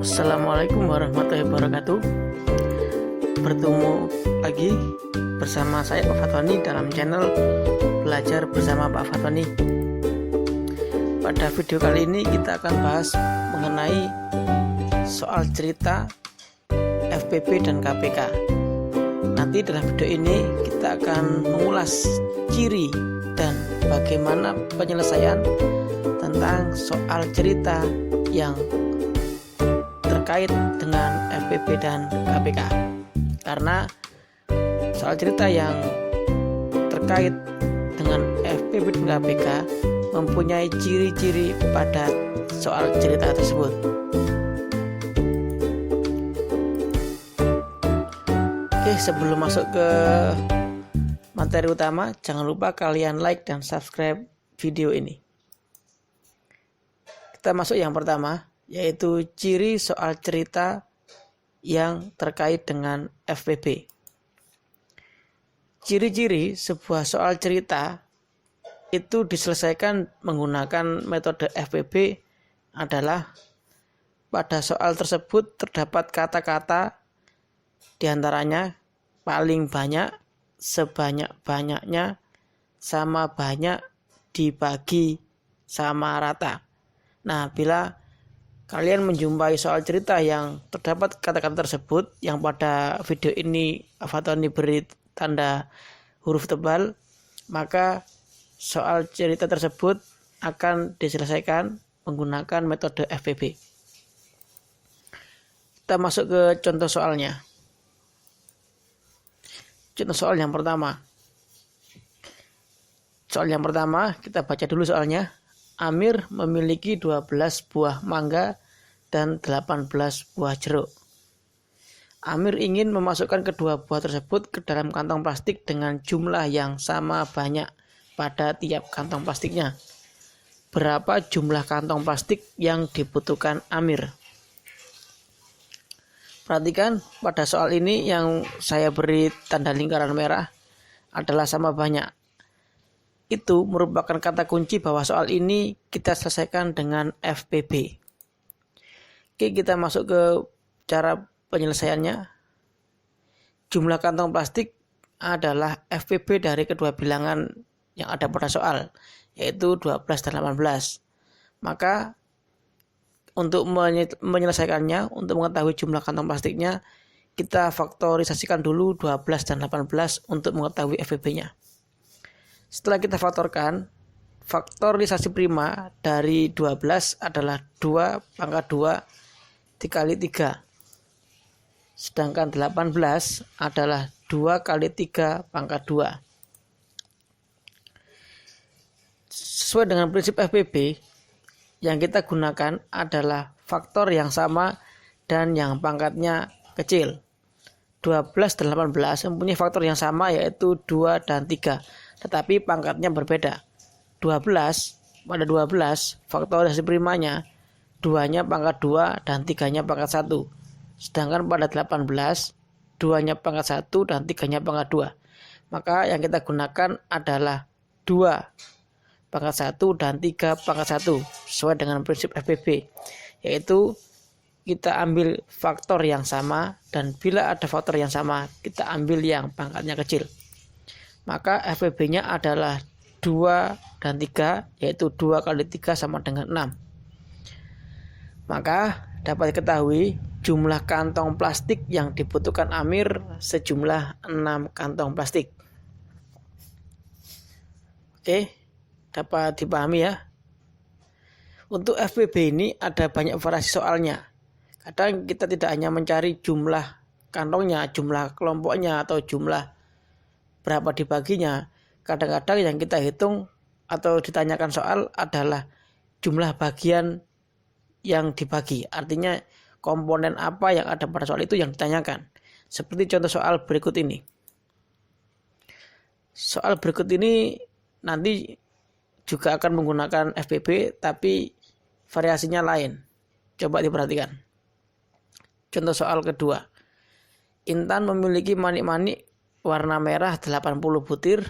Assalamualaikum warahmatullahi wabarakatuh. Bertemu lagi bersama saya Pak Fatoni dalam channel Belajar Bersama Pak Fatoni. Pada video kali ini kita akan bahas mengenai soal cerita FPB dan KPK. Nanti dalam video ini kita akan mengulas ciri dan bagaimana penyelesaian tentang soal cerita yang terkait dengan FPB dan KPK. Karena soal cerita yang terkait dengan FPB dan KPK mempunyai ciri-ciri pada soal cerita tersebut. Oke, sebelum masuk ke materi utama, jangan lupa kalian like dan subscribe video ini. Kita masuk yang pertama, yaitu ciri soal cerita yang terkait dengan FPB. Ciri-ciri sebuah soal cerita itu diselesaikan menggunakan metode FPB adalah pada soal tersebut terdapat kata-kata diantaranya paling banyak, sebanyak-banyaknya, sama banyak, dibagi, sama rata. Nah, bila kalian menjumpai soal cerita yang terdapat kata-kata tersebut yang pada video ini Fatoni beri tanda huruf tebal, maka soal cerita tersebut akan diselesaikan menggunakan metode FPB. Kita masuk ke contoh soalnya. Contoh soal yang pertama. Soal yang pertama kita baca dulu soalnya. Amir memiliki 12 buah mangga dan 18 buah jeruk. Amir ingin memasukkan kedua buah tersebut ke dalam kantong plastik dengan jumlah yang sama banyak pada tiap kantong plastiknya. Berapa jumlah kantong plastik yang dibutuhkan Amir? Perhatikan pada soal ini yang saya beri tanda lingkaran merah adalah sama banyak. Itu merupakan kata kunci bahwa soal ini kita selesaikan dengan FPB. Oke, kita masuk ke cara penyelesaiannya. Jumlah kantong plastik adalah FPB dari kedua bilangan yang ada pada soal, yaitu 12 dan 18. Maka untuk menyelesaikannya, untuk mengetahui jumlah kantong plastiknya, kita faktorisasikan dulu 12 dan 18 untuk mengetahui FPB-nya. Setelah kita faktorkan, faktorisasi prima dari 12 adalah 2 pangkat 2 dikali 3. Sedangkan 18 adalah 2 kali 3 pangkat 2. Sesuai dengan prinsip FPB, yang kita gunakan adalah faktor yang sama dan yang pangkatnya kecil. 12 dan 18 mempunyai faktor yang sama, yaitu 2 dan 3. Tetapi pangkatnya berbeda. 12 pada 12 faktorisasi primanya 2-nya pangkat 2 dan 3-nya pangkat 1. Sedangkan pada 18 2-nya pangkat 1 dan 3-nya pangkat 2. Maka yang kita gunakan adalah 2 pangkat 1 dan 3 pangkat 1 sesuai dengan prinsip FPB, yaitu kita ambil faktor yang sama dan bila ada faktor yang sama kita ambil yang pangkatnya kecil. Maka FPB-nya adalah 2 dan 3, yaitu 2 kali 3 sama dengan 6. Maka dapat diketahui jumlah kantong plastik yang dibutuhkan Amir sejumlah 6 kantong plastik. Oke, dapat dipahami ya. Untuk FPB ini ada banyak variasi soalnya. Kadang kita tidak hanya mencari jumlah kantongnya, jumlah kelompoknya, atau jumlah berapa dibaginya. Kadang-kadang yang kita hitung atau ditanyakan soal adalah jumlah bagian yang dibagi. Artinya komponen apa yang ada pada soal itu yang ditanyakan. Seperti contoh soal berikut ini. Soal berikut ini nanti juga akan menggunakan FPB, tapi variasinya lain. Coba diperhatikan. Contoh soal kedua. Intan memiliki manik-manik warna merah 80 butir,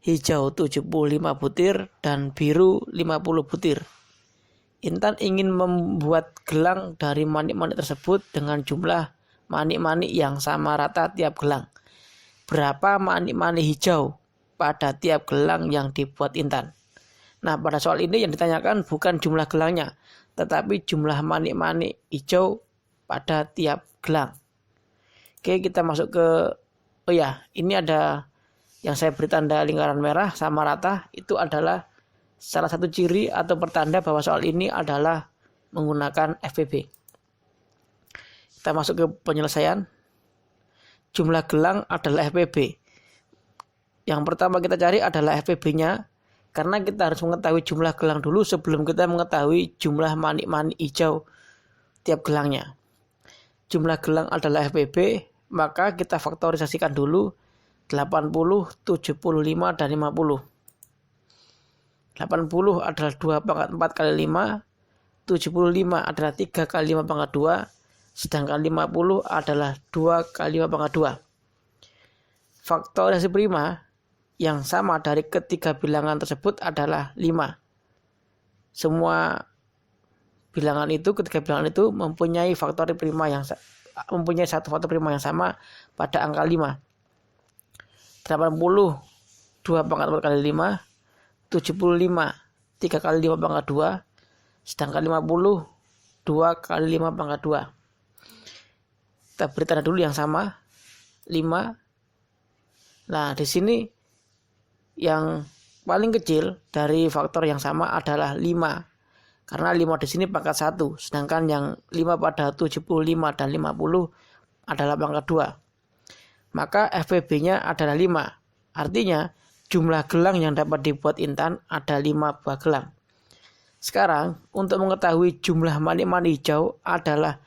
hijau 75 butir, dan biru 50 butir. Intan ingin membuat gelang dari manik-manik tersebut dengan jumlah manik-manik yang sama rata tiap gelang. Berapa manik-manik hijau pada tiap gelang yang dibuat Intan? Nah, pada soal ini yang ditanyakan bukan jumlah gelangnya, tetapi jumlah manik-manik hijau pada tiap gelang. Oke, kita masuk ke, ini ada yang saya beri tanda lingkaran merah sama rata, itu adalah salah satu ciri atau pertanda bahwa soal ini adalah menggunakan FPB. Kita masuk ke penyelesaian. Jumlah gelang adalah FPB. Yang pertama kita cari adalah FPB-nya, karena kita harus mengetahui jumlah gelang dulu sebelum kita mengetahui jumlah manik-manik hijau tiap gelangnya. Jumlah gelang adalah FPB, maka kita faktorisasikan dulu 80, 75, dan 50. 80 adalah 2 pangkat 4 kali 5, 75 adalah 3 kali 5 pangkat 2, sedangkan 50 adalah 2 kali 5 pangkat 2. Faktorisasi prima yang sama dari ketiga bilangan tersebut adalah 5. Semua bilangan itu, ketiga bilangan itu mempunyai mempunyai satu faktor prima yang sama pada angka 5. 80 2 pangkat 4 kali 5, 75 3 kali 5 pangkat 2, sedangkan 50 2 kali 5 pangkat 2. Kita beri tanda dulu yang sama 5. Nah, di sini yang paling kecil dari faktor yang sama adalah 5. Karena 5 di sini pangkat 1, sedangkan yang 5 pada 75 dan 50 adalah pangkat 2. Maka FPB-nya adalah 5. Artinya jumlah gelang yang dapat dibuat Intan ada 5 buah gelang. Sekarang untuk mengetahui jumlah manik-manik hijau adalah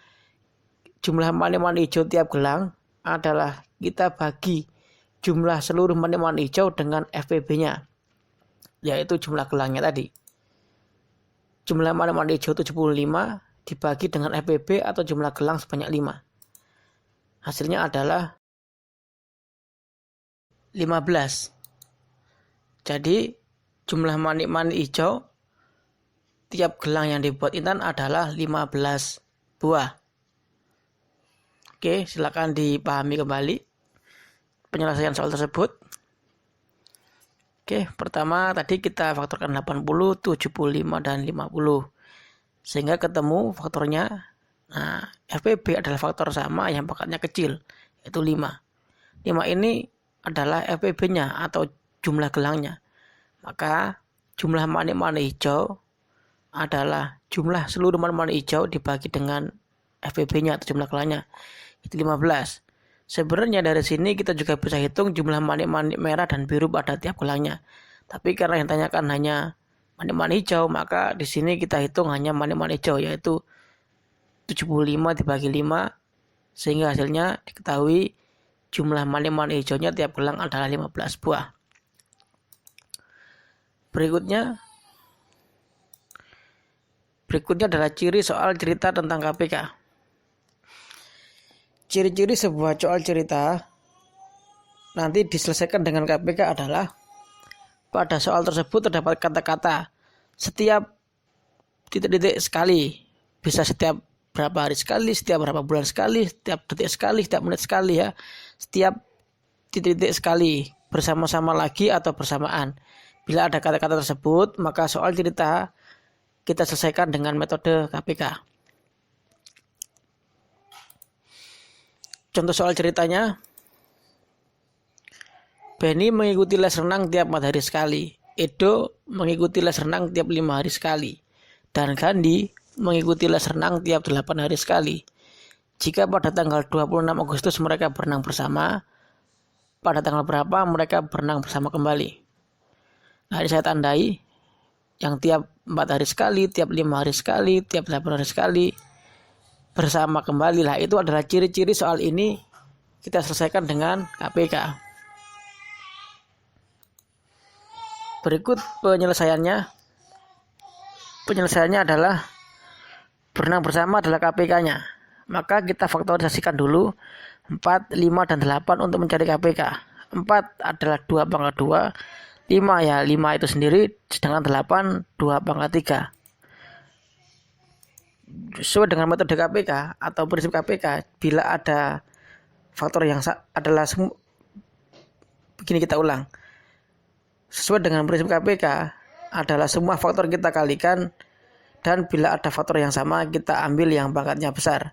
jumlah manik-manik hijau tiap gelang adalah kita bagi jumlah seluruh manik-manik hijau dengan FPB-nya, yaitu jumlah gelangnya tadi. Jumlah manik-manik hijau 75 dibagi dengan FPB atau jumlah gelang sebanyak 5. Hasilnya adalah 15. Jadi jumlah manik-manik hijau tiap gelang yang dibuat Intan adalah 15 buah. Oke, silakan dipahami kembali penyelesaian soal tersebut. Oke, pertama tadi kita faktorkan 80, 75, dan 50. Sehingga ketemu faktornya. Nah, FPB adalah faktor sama yang pangkatnya kecil, yaitu 5. 5 ini adalah FPB-nya atau jumlah gelangnya. Maka jumlah manik-manik hijau adalah jumlah seluruh manik-manik hijau dibagi dengan FPB-nya atau jumlah gelangnya. Itu 15. Sebenarnya dari sini kita juga bisa hitung jumlah manik-manik merah dan biru pada tiap gelangnya. Tapi karena yang tanyakan hanya manik-manik hijau, maka di sini kita hitung hanya manik-manik hijau, yaitu 75 dibagi 5, sehingga hasilnya diketahui jumlah manik-manik hijaunya tiap gelang adalah 15 buah. Berikutnya adalah ciri soal cerita tentang KPK. Ciri-ciri sebuah soal cerita nanti diselesaikan dengan KPK adalah pada soal tersebut terdapat kata-kata setiap titik-titik sekali, bisa setiap berapa hari sekali, setiap berapa bulan sekali, setiap detik sekali, setiap menit sekali ya, setiap titik-titik sekali, bersama-sama lagi atau bersamaan. Bila ada kata-kata tersebut, maka soal cerita kita selesaikan dengan metode KPK. Contoh soal ceritanya, Benny mengikuti les renang tiap 4 hari sekali, Edo mengikuti les renang tiap 5 hari sekali, dan Gandhi mengikuti les renang tiap 8 hari sekali. Jika pada tanggal 26 Agustus mereka berenang bersama, pada tanggal berapa mereka berenang bersama kembali? Nah, ini saya tandai yang tiap 4 hari sekali, tiap 5 hari sekali, tiap 8 hari sekali, bersama kembali lah. Itu adalah ciri-ciri soal ini kita selesaikan dengan KPK. Berikut penyelesaiannya. Penyelesaiannya adalah berenang bersama adalah KPK-nya. Maka kita faktorisasikan dulu 4, 5, dan 8 untuk mencari KPK. 4 adalah 2 pangkat 2, 5 ya 5 itu sendiri, sedangkan 8 2 pangkat 3. sesuai dengan metode KPK atau prinsip KPK, bila ada faktor yang adalah begini, kita ulang. Sesuai dengan prinsip KPK adalah semua faktor kita kalikan, dan bila ada faktor yang sama kita ambil yang pangkatnya besar.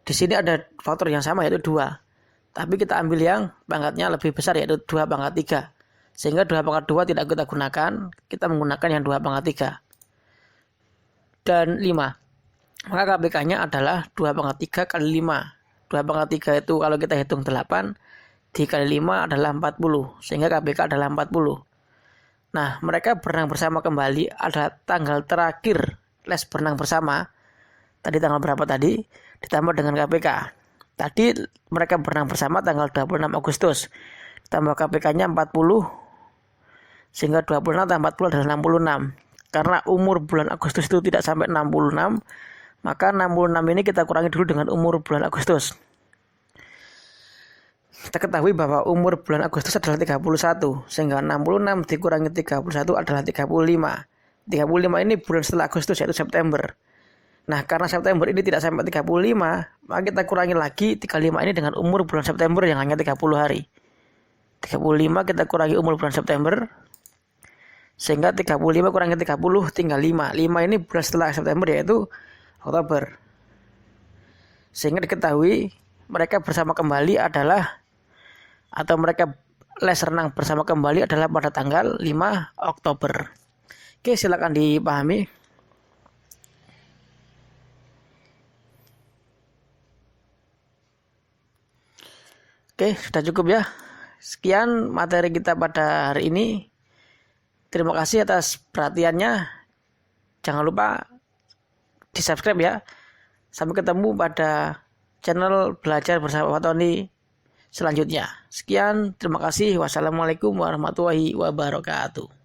Di sini ada faktor yang sama yaitu 2. Tapi kita ambil yang pangkatnya lebih besar yaitu 2 pangkat 3. Sehingga 2 pangkat 2 tidak kita gunakan, kita menggunakan yang 2 pangkat 3. Dan 5. Maka KPK-nya adalah 2 pangkat 3 kali 5. 2 pangkat 3 itu kalau kita hitung 8, dikali 5 adalah 40. Sehingga KPK adalah 40. Nah, mereka berenang bersama kembali ada tanggal terakhir les berenang bersama. Tadi tanggal berapa tadi? Ditambah dengan KPK. Tadi mereka berenang bersama tanggal 26 Agustus. Tambah KPK-nya 40. Sehingga 26 tambah 40 adalah 66. Karena umur bulan Agustus itu tidak sampai 66, maka 66 ini kita kurangi dulu dengan umur bulan Agustus. Kita ketahui bahwa umur bulan Agustus adalah 31. Sehingga 66 dikurangi 31 adalah 35. 35 ini bulan setelah Agustus yaitu September. Nah, karena September ini tidak sampai 35, maka kita kurangi lagi 35 ini dengan umur bulan September yang hanya 30 hari. 35 kita kurangi umur bulan September, sehingga 35 kurangi 30 tinggal 5. 5 ini bulan setelah September yaitu Oktober. Sehingga diketahui mereka bersama kembali adalah, atau mereka les renang bersama kembali adalah pada tanggal 5 Oktober. Oke, silakan dipahami. Oke, sudah cukup ya. Sekian materi kita pada hari ini. Terima kasih atas perhatiannya. Jangan lupa di-subscribe ya. Sampai ketemu pada channel Belajar Bersama Pak Tony selanjutnya. Sekian, terima kasih. Wassalamualaikum warahmatullahi wabarakatuh.